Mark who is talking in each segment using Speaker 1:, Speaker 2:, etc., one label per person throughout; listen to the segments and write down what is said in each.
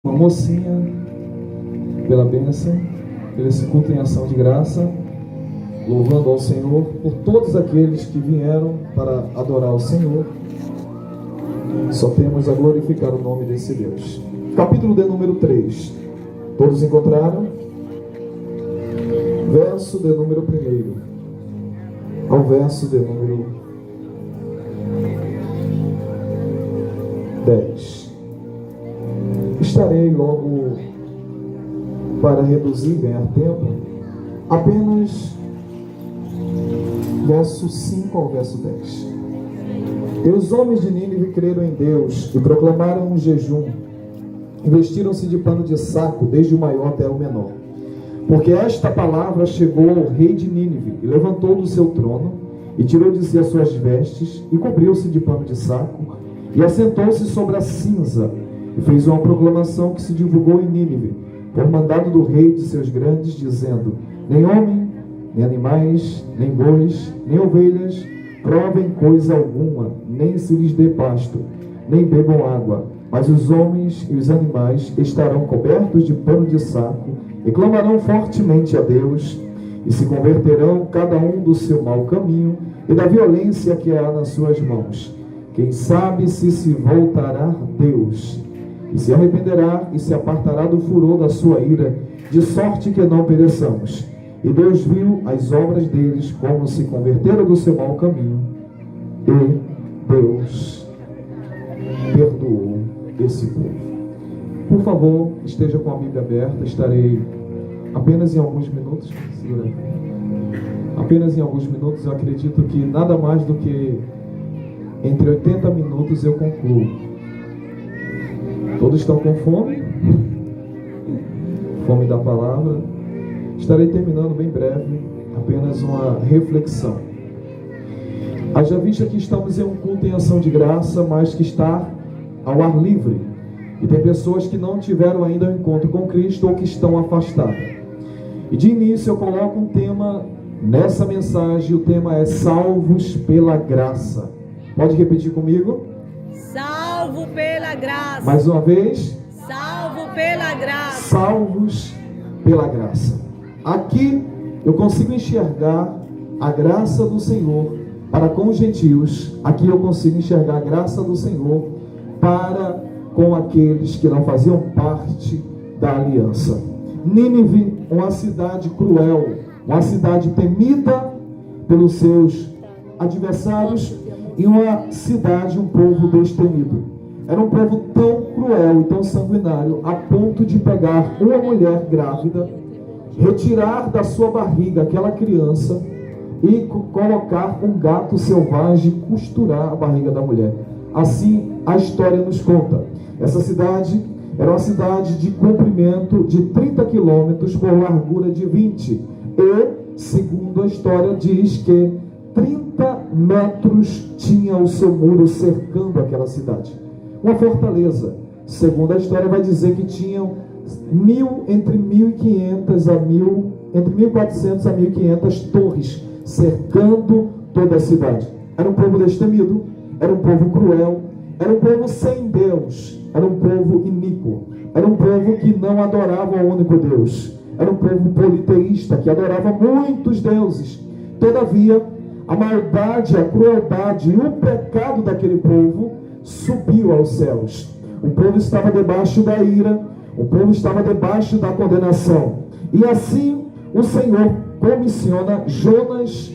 Speaker 1: Uma mocinha, pela bênção, pelo esse culto em ação de graça, louvando ao Senhor por todos aqueles que vieram para adorar o Senhor. Só temos a glorificar o nome desse Deus. Capítulo de número 3. Todos encontraram? Verso de número 1 ao verso de número 10. Estarei logo, para reduzir, ganhar tempo, apenas verso 5 ao verso 10. E os homens de Nínive creram em Deus e proclamaram um jejum, e vestiram-se de pano de saco, desde o maior até o menor. Porque esta palavra chegou ao rei de Nínive, e levantou do seu trono, e tirou de si as suas vestes, e cobriu-se de pano de saco, e assentou-se sobre a cinza, e fez uma proclamação que se divulgou em Nínive, por mandado do rei de seus grandes, dizendo: nem homem, nem animais, nem bois, nem ovelhas, provem coisa alguma, nem se lhes dê pasto, nem bebam água, mas os homens e os animais estarão cobertos de pano de saco, e clamarão fortemente a Deus, e se converterão cada um do seu mau caminho, e da violência que há nas suas mãos. Quem sabe se voltará Deus, e se arrependerá, e se apartará do furor da sua ira, de sorte que não pereçamos. E Deus viu as obras deles, como se converteram do seu mau caminho, e Deus perdoou esse povo. Por favor, esteja com a Bíblia aberta. Estarei apenas em alguns minutos. Apenas em alguns minutos. Eu acredito que nada mais do que entre 80 minutos eu concluo. Todos estão com fome? Fome da palavra. Estarei terminando bem breve. Apenas uma reflexão. Haja vista que estamos em um culto em ação de graça, mas que está ao ar livre. E tem pessoas que não tiveram ainda um encontro com Cristo ou que estão afastadas. E de início eu coloco um tema nessa mensagem. O tema é salvos pela graça. Pode repetir comigo?
Speaker 2: Salvo pela graça.
Speaker 1: Mais uma vez.
Speaker 2: Salvo pela graça.
Speaker 1: Salvos pela graça. Aqui eu consigo enxergar a graça do Senhor para com os gentios. Aqui eu consigo enxergar a graça do Senhor para com aqueles que não faziam parte da aliança. Nínive, uma cidade cruel, uma cidade temida pelos seus adversários, e uma cidade, um povo destemido. Era um povo tão cruel e tão sanguinário, a ponto de pegar uma mulher grávida, retirar da sua barriga aquela criança e colocar um gato selvagem e costurar a barriga da mulher. Assim a história nos conta. Essa cidade era uma cidade de comprimento de 30 quilômetros por largura de 20. E, segundo a história, diz que 30 metros tinha o seu muro cercando aquela cidade. Uma fortaleza. Segundo a história, vai dizer que tinham entre 1.500 a 1.000, entre 1.400 a 1.500 torres cercando toda a cidade. Era um povo destemido, era um povo cruel, era um povo sem Deus, era um povo iníquo, era um povo que não adorava o único Deus, era um povo politeísta, que adorava muitos deuses. Todavia, a maldade, a crueldade e o pecado daquele povo subiu aos céus. O povo estava debaixo da ira, o povo estava debaixo da condenação. E assim o Senhor comissiona Jonas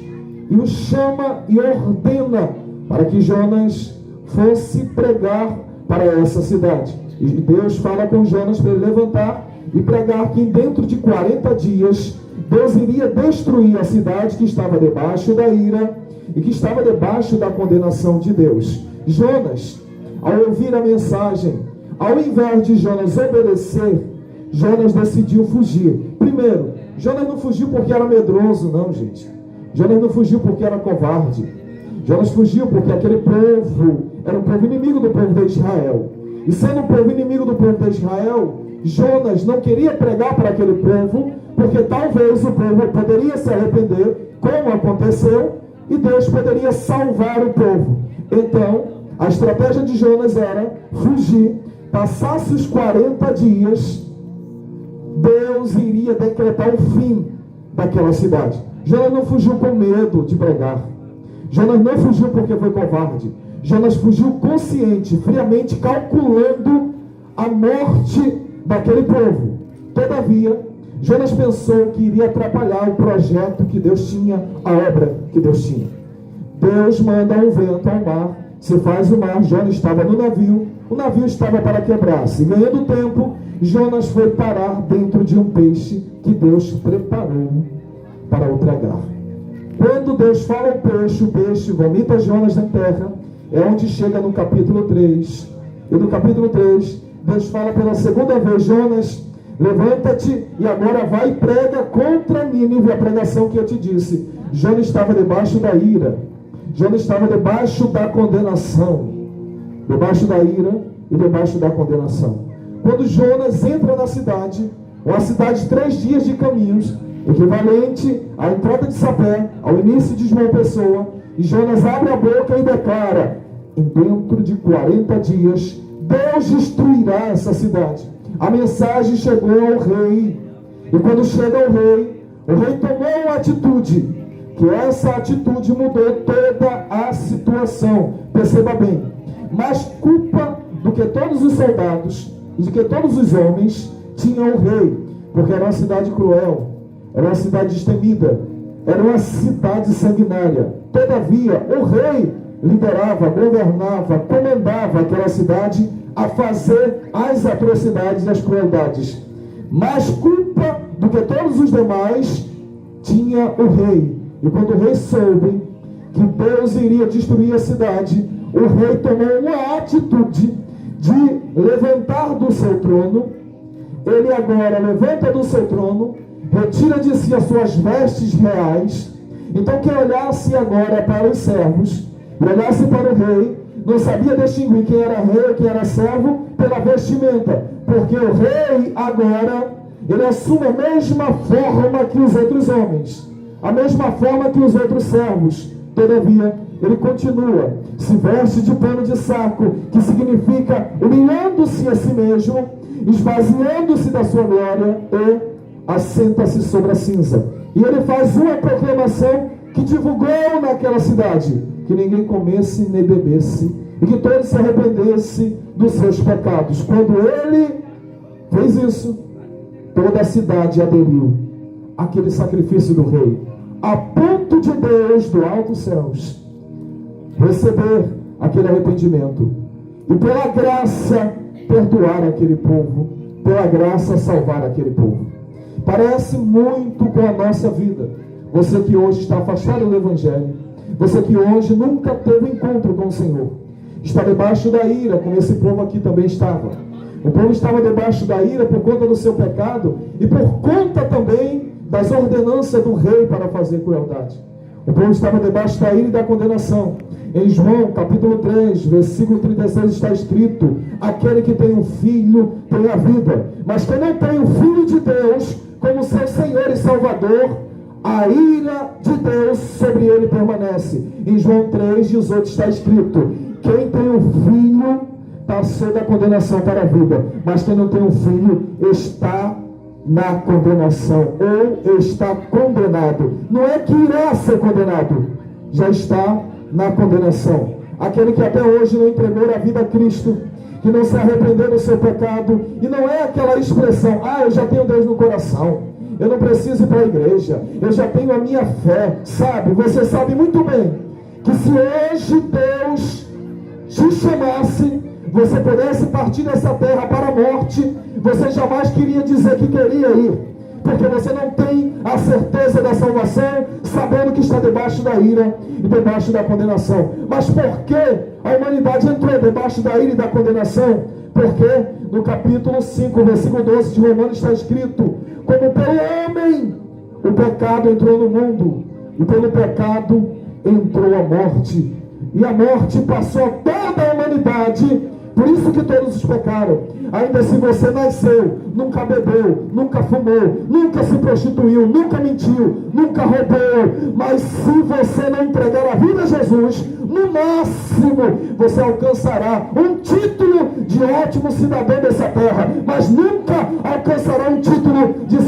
Speaker 1: e o chama e ordena para que Jonas fosse pregar para essa cidade. E Deus fala com Jonas para ele levantar e pregar que dentro de 40 dias Deus iria destruir a cidade que estava debaixo da ira e que estava debaixo da condenação de Deus. Jonas, ao ouvir a mensagem, ao invés de Jonas obedecer, Jonas decidiu fugir. Primeiro, Jonas não fugiu porque era medroso, não, gente. Jonas não fugiu porque era covarde. Jonas fugiu porque aquele povo era um povo inimigo do povo de Israel. E sendo um povo inimigo do povo de Israel, Jonas não queria pregar para aquele povo, porque talvez o povo poderia se arrepender, como aconteceu, e Deus poderia salvar o povo. Então, a estratégia de Jonas era fugir, passasse os 40 dias, Deus iria decretar o fim daquela cidade. Jonas não fugiu com medo de pregar. Jonas não fugiu porque foi covarde. Jonas fugiu consciente, friamente calculando a morte daquele povo. Todavia, Jonas pensou que iria atrapalhar o projeto que Deus tinha, a obra que Deus tinha. Deus manda um vento ao mar, se faz o mar. Jonas estava no navio, o navio estava para quebrar-se. Ganhando tempo, Jonas foi parar dentro de um peixe que Deus preparou para o tragar. Quando Deus fala ao peixe, o peixe vomita Jonas na terra. É onde chega no capítulo 3. E no capítulo 3, Deus fala pela segunda vez: Jonas, levanta-te e agora vai e prega contra Nínive, a pregação que eu te disse. Jonas estava debaixo da ira. Jonas estava debaixo da condenação. Debaixo da ira e debaixo da condenação. Quando Jonas entra na cidade, uma cidade de 3 dias de caminhos, equivalente à entrada de Sapé, ao início de João Pessoa, e Jonas abre a boca e declara: dentro de 40 dias, Deus destruirá essa cidade. A mensagem chegou ao rei, e quando chega ao rei, o rei tomou uma atitude, que essa atitude mudou toda a situação. Perceba bem, mais culpa do que todos os soldados e de que todos os homens tinham o rei, porque era uma cidade cruel, era uma cidade destemida, era uma cidade sanguinária. Todavia, o rei liderava, governava, comandava aquela cidade a fazer as atrocidades e as crueldades. Mais culpa do que todos os demais tinha o rei. E quando o rei soube que Deus iria destruir a cidade, o rei tomou uma atitude de levantar do seu trono. Ele agora levanta do seu trono, retira de si as suas vestes reais. Então quem olhasse agora para os servos e olhasse para o rei, não sabia distinguir quem era rei e quem era servo pela vestimenta, porque o rei agora, ele assume a mesma forma que os outros homens, a mesma forma que os outros servos. Todavia, ele continua, se veste de pano de saco, que significa humilhando-se a si mesmo, esvaziando-se da sua glória, e assenta-se sobre a cinza. E ele faz uma proclamação que divulgou naquela cidade: que ninguém comesse nem bebesse, e que todos se arrependessem dos seus pecados. Quando ele fez isso, toda a cidade aderiu àquele sacrifício do rei, a ponto de Deus, do alto céus, receber aquele arrependimento, e pela graça perdoar aquele povo, pela graça salvar aquele povo. Parece muito com a nossa vida. Você que hoje está afastado do Evangelho, você que hoje nunca teve encontro com o Senhor, está debaixo da ira, como esse povo aqui também estava. O povo estava debaixo da ira por conta do seu pecado e por conta também das ordenanças do rei para fazer crueldade. O povo estava debaixo da ira e da condenação. Em João capítulo 3, versículo 36 está escrito: aquele que tem um filho tem a vida, mas quem não tem o Filho de Deus como seu Senhor e Salvador, a ira de Deus sobre ele permanece. Em João 3,18 está escrito: quem tem um filho passou da condenação para a vida, mas quem não tem um filho está na condenação, ou está condenado. Não é que irá ser condenado, já está na condenação. Aquele que até hoje não entregou a vida a Cristo, que não se arrependeu do seu pecado, e não é aquela expressão: ah, eu já tenho Deus no coração, eu não preciso ir para a igreja, eu já tenho a minha fé. Sabe, você sabe muito bem que se hoje Deus te chamasse, você pudesse partir dessa terra para a morte, você jamais queria dizer que queria ir, porque você não tem a certeza da salvação, sabendo que está debaixo da ira e debaixo da condenação. Mas por que a humanidade entrou debaixo da ira e da condenação? Porque no capítulo 5, versículo 12 de Romanos está escrito: como pelo homem o pecado entrou no mundo, e pelo pecado entrou a morte, e a morte passou a toda a humanidade, Por isso que todos os pecaram. Ainda se você nasceu, nunca bebeu, nunca fumou, nunca se prostituiu, nunca mentiu, nunca roubou. Mas se você não entregar a vida a Jesus, no máximo você alcançará um título de ótimo cidadão dessa terra, mas nunca alcançará um título de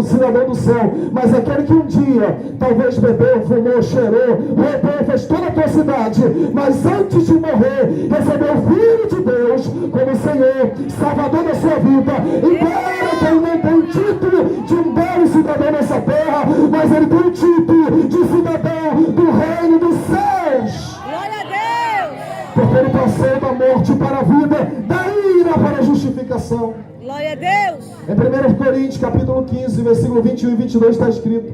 Speaker 1: cidadão do céu. Mas aquele que um dia talvez bebeu, fumou, cheirou, roubou, fez toda a atrocidade, mas antes de morrer recebeu o Filho de Deus como Senhor, Salvador da sua vida, embora que ele não tenha o título de um belo cidadão nessa terra, mas ele tem o título de cidadão do reino dos céus.
Speaker 2: Glória a Deus.
Speaker 1: Porque ele passou da morte para a vida, da ira para a justificação.
Speaker 2: Glória a Deus.
Speaker 1: Em 1 Coríntios capítulo 15, versículo 21 e 22 está escrito: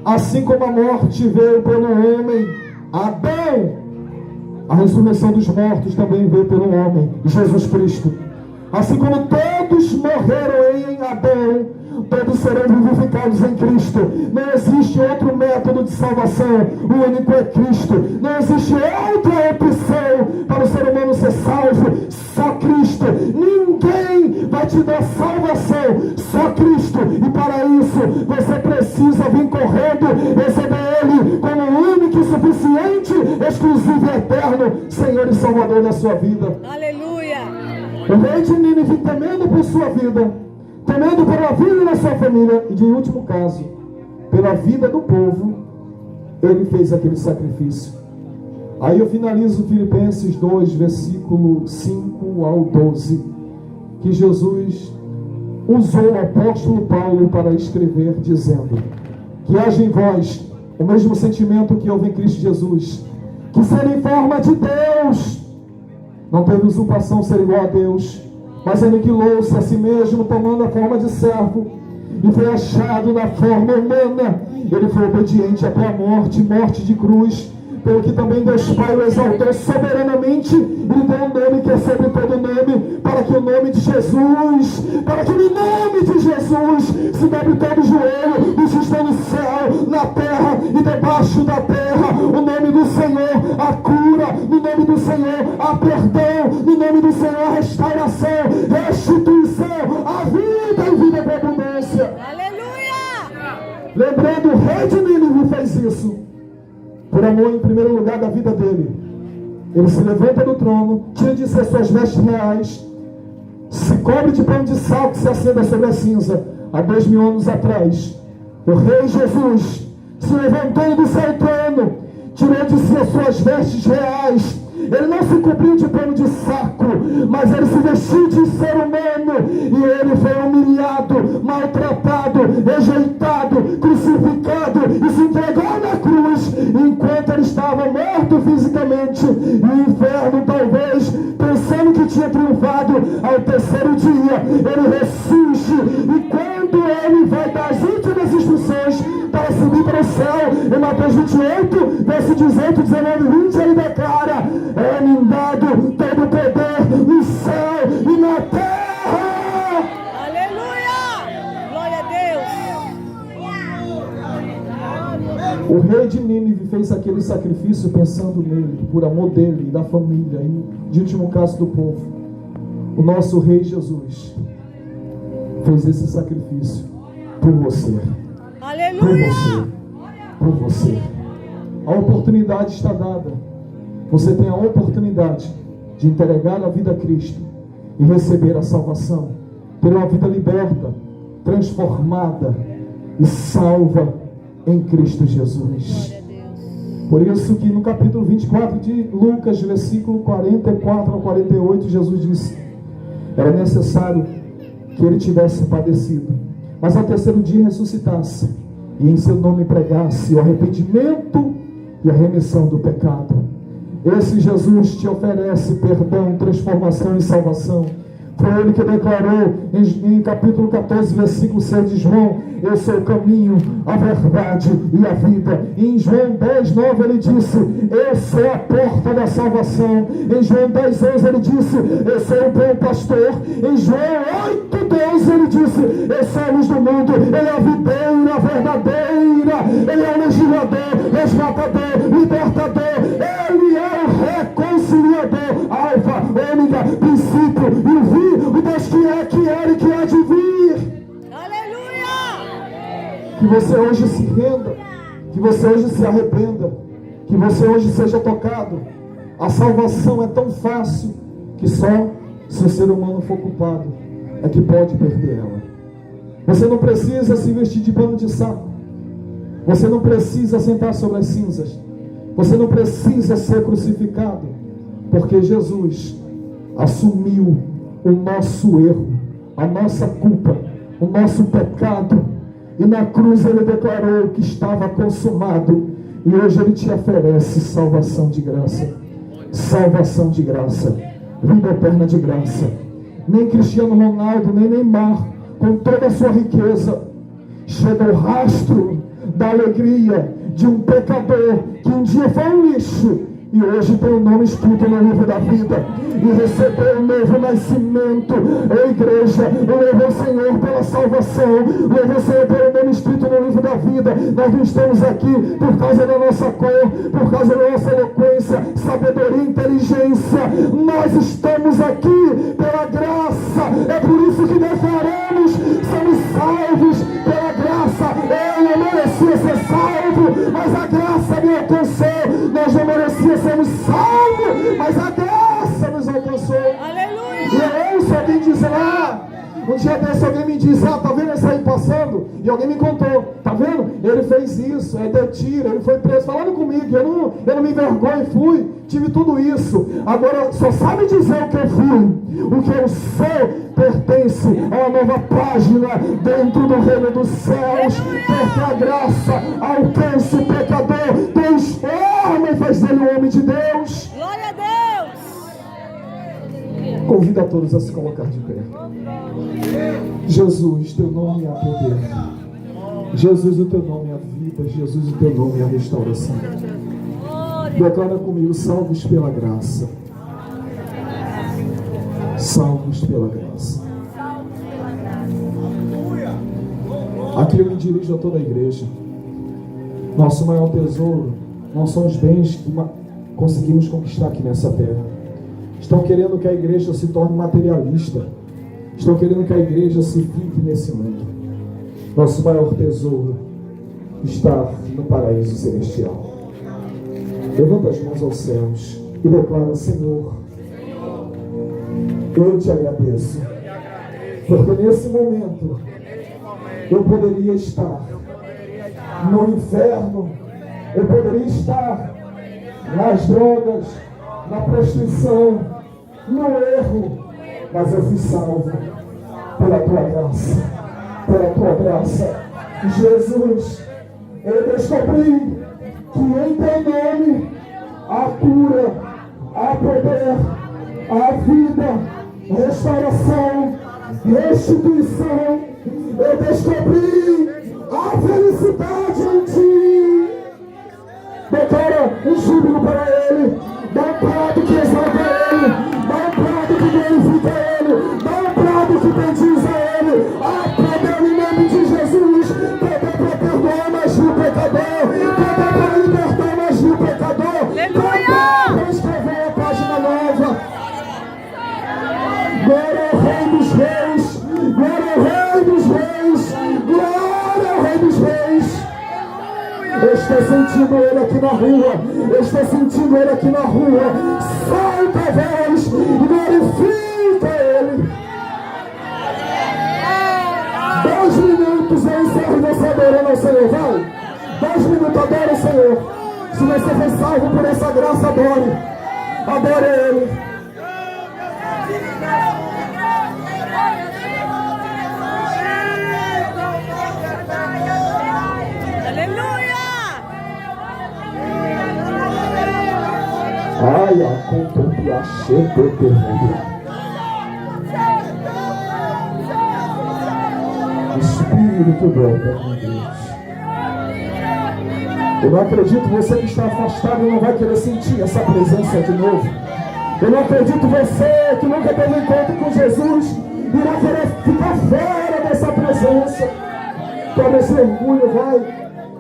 Speaker 1: assim como a morte veio pelo homem Adão, a ressurreição dos mortos também veio pelo homem Jesus Cristo. Assim como todos morreram em Adão, todos serão vivificados em Cristo. Não existe outro método de salvação, o único é Cristo. Não existe outra opção para o ser humano ser salvo, só Cristo. Ninguém vai te dar salvação, só Cristo. E para isso você precisa vir correndo, receber Ele como único e suficiente, exclusivo e eterno Senhor e Salvador da sua vida.
Speaker 2: Aleluia.
Speaker 1: O rei de Nínive, temendo por sua vida, temendo pela vida da sua família, e de último caso, pela vida do povo, ele fez aquele sacrifício. Aí eu finalizo Filipenses 2, versículo 5 ao 12, que Jesus usou o apóstolo Paulo para escrever, dizendo: que haja em vós o mesmo sentimento que houve em Cristo Jesus, que ser em forma de Deus, não teve usurpação ser igual a Deus, mas aniquilou-se a si mesmo, tomando a forma de servo, e foi achado na forma humana. Ele foi obediente até a morte, morte de cruz, pelo que também Deus Pai o exaltou soberanamente, e lhe deu um nome que é sobre todo nome, para que o nome de Jesus, para que no nome de Jesus se dobre todo o joelho dos que estão no céu, na terra e debaixo da terra. O nome do Senhor, a cura; no nome do Senhor, a perdão; no nome do Senhor, a restauração, restituição, a vida e vida com abundância.
Speaker 2: Aleluia.
Speaker 1: Lembrando, o rei de Nínive fez isso por amor, em primeiro lugar, da vida dele. Ele se levanta do trono, tira de si suas vestes reais, se cobre de pano de sal que se acenda sobre a cinza. Há 2000 anos atrás, o rei Jesus se levantou do seu trono, tirou de si as suas vestes reais. Ele não se cobriu de pano de saco, mas ele se vestiu de ser humano, e ele foi humilhado, maltratado, rejeitado, crucificado, e se entregou na cruz, enquanto ele estava morto fisicamente. E o inferno, talvez pensando que tinha triunfado, ao terceiro dia ele ressurge, e quando ele vai dar as últimas instruções para subir para o céu, em Mateus 28, verso 18, 19 e 20, ele declara: é-me dado todo o poder no céu e na terra.
Speaker 2: Aleluia. Glória a Deus.
Speaker 1: O rei de Nínive fez aquele sacrifício pensando nele, por amor dele, da família e, de último caso, do povo. O nosso rei Jesus fez esse sacrifício por você. Por
Speaker 2: Aleluia.
Speaker 1: você. Por você. A oportunidade está dada. Você tem a oportunidade de entregar a vida a Cristo e receber a salvação, ter uma vida liberta, transformada e salva em Cristo Jesus. Por isso que no capítulo 24 de Lucas, versículo 44 ao 48, Jesus disse: era necessário que ele tivesse padecido, mas ao terceiro dia ressuscitasse, e em seu nome pregasse o arrependimento e a remissão do pecado. Esse Jesus te oferece perdão, transformação e salvação. Foi ele que declarou em capítulo 14, versículo 6 de João: eu sou o caminho, a verdade e a vida. E em João 10, 9 ele disse: eu sou a porta da salvação. Em João 10, 11 ele disse: eu sou o bom pastor. Em João 8, 12 ele disse: eu sou a luz do mundo. Ele é a videira verdadeira, ele é o legislador, resgatador, libertador, ele é o reconciliador, alfa, ômega vida, princípio e o fim, o Deus que é, que era e que há de vir.
Speaker 2: Aleluia!
Speaker 1: Que você hoje se renda, que você hoje se arrependa, que você hoje seja tocado. A salvação é tão fácil que só se o ser humano for culpado é que pode perder ela. Você não precisa se vestir de pano de saco. Você não precisa sentar sobre as cinzas. Você não precisa ser crucificado, porque Jesus assumiu o nosso erro, a nossa culpa, o nosso pecado, e na cruz Ele declarou que estava consumado, e hoje Ele te oferece salvação de graça, vida eterna de graça. Nem Cristiano Ronaldo, nem Neymar, com toda a sua riqueza, chega ao rastro da alegria de um pecador que um dia foi um lixo e hoje tem o nome escrito no livro da vida e recebeu um novo nascimento. A igreja, louva o Senhor pela salvação, louva o Senhor pelo nome escrito no livro da vida. Nós não estamos aqui por causa da nossa cor, por causa da nossa eloquência, sabedoria, inteligência. Nós estamos aqui pela graça. É por isso que declaramos: somos salvos pela graça. Eu não merecia ser salvo, mas a graça me alcançou. Nós não merecíamos sermos salvos, mas a graça nos alcançou.
Speaker 2: Aleluia!
Speaker 1: E eu ouço alguém dizer lá, um dia desse alguém me disse: tá vendo esse aí passando? E alguém me contou, tá vendo? Ele fez isso, deu tiro, ele foi preso, falando comigo, eu não me envergonho, fui, tive tudo isso. Agora só sabe dizer o que eu fui, o que eu sou pertence a uma nova página dentro do reino dos céus, porque a graça alcança o pecador, transforma e faz dele um homem de Deus.
Speaker 2: Glória a Deus!
Speaker 1: Convido a todos a se colocar de pé. Jesus, teu nome é poder. Jesus, o teu nome é a vida. Jesus, o teu nome é a restauração. Declara comigo: salvos pela graça. Salvos pela graça. Aqui eu me dirijo a toda a igreja. Nosso maior tesouro não são os bens que conseguimos conquistar aqui nessa terra. Estão querendo que a igreja se torne materialista. Estão querendo que a igreja se fique nesse mundo. Nosso maior tesouro está no paraíso celestial. Levanta as mãos aos céus e declara: Senhor, eu te agradeço, porque nesse momento eu poderia estar no inferno, eu poderia estar nas drogas, na prostituição, no erro, mas eu fui salvo pela tua graça, pela tua graça. Jesus, eu descobri que em teu nome há cura, há poder, há vida, restauração, restituição. Eu descobri a felicidade em ti. Declara um júbilo para ele. Dá um prato que exalta ele. Dá um prato que glorifica ele. Dá um prato que bendiz a ele. Há poder no nome de Jesus. Poder para perdoar mais o pecador. Poder para libertar mais o pecador. Poder para escrever a página nova. Glória ao Rei dos Reis. Glória ao Rei dos Reis. Glória ao Rei dos Reis. Eu estou sentindo ele aqui na rua. Eu estou sentindo ele aqui na rua. Solta a voz e glorifica ele. 2 minutos eu encerro você adorando ao Senhor. Vai. 2 minutos, adora o Senhor. Se você for salvo por essa graça, adore. Adore ele. Ai, a contemplação do terreno. Espírito do eterno Deus. Eu não acredito você que está afastado e não vai querer sentir essa presença de novo. Eu não acredito você que nunca teve encontro com Jesus irá querer ficar fora dessa presença. Quebra esse orgulho, vai.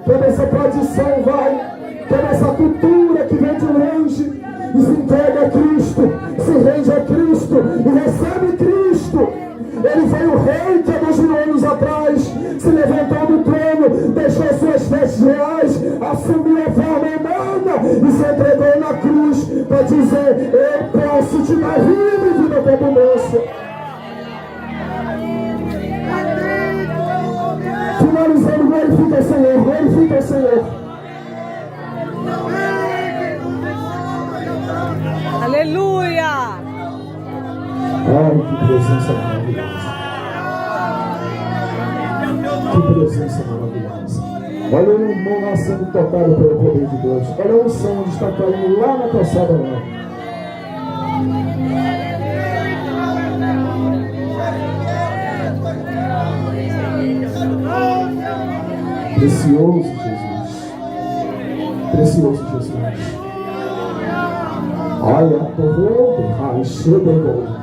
Speaker 1: Quebra essa tradição, vai. Quebra essa cultura que vem de longe. e se entrega a Cristo, se rende a Cristo e recebe Cristo. Ele foi o rei que há 2000 anos atrás se levantou do trono, deixou suas vestes reais, assumiu a forma humana e se entregou na cruz para dizer: eu posso te dar vida e vida com abundância. Finalizando, glorifica o Senhor, glorifica o Senhor.
Speaker 2: Aleluia!
Speaker 1: Ai, que presença maravilhosa. Que presença maravilhosa. Olha o irmão lá sendo tocado pelo poder de Deus. Olha a unção onde está caindo lá na calçada lá. Precioso Jesus. Precioso Jesus. Olha, por onde? Ai, chegou.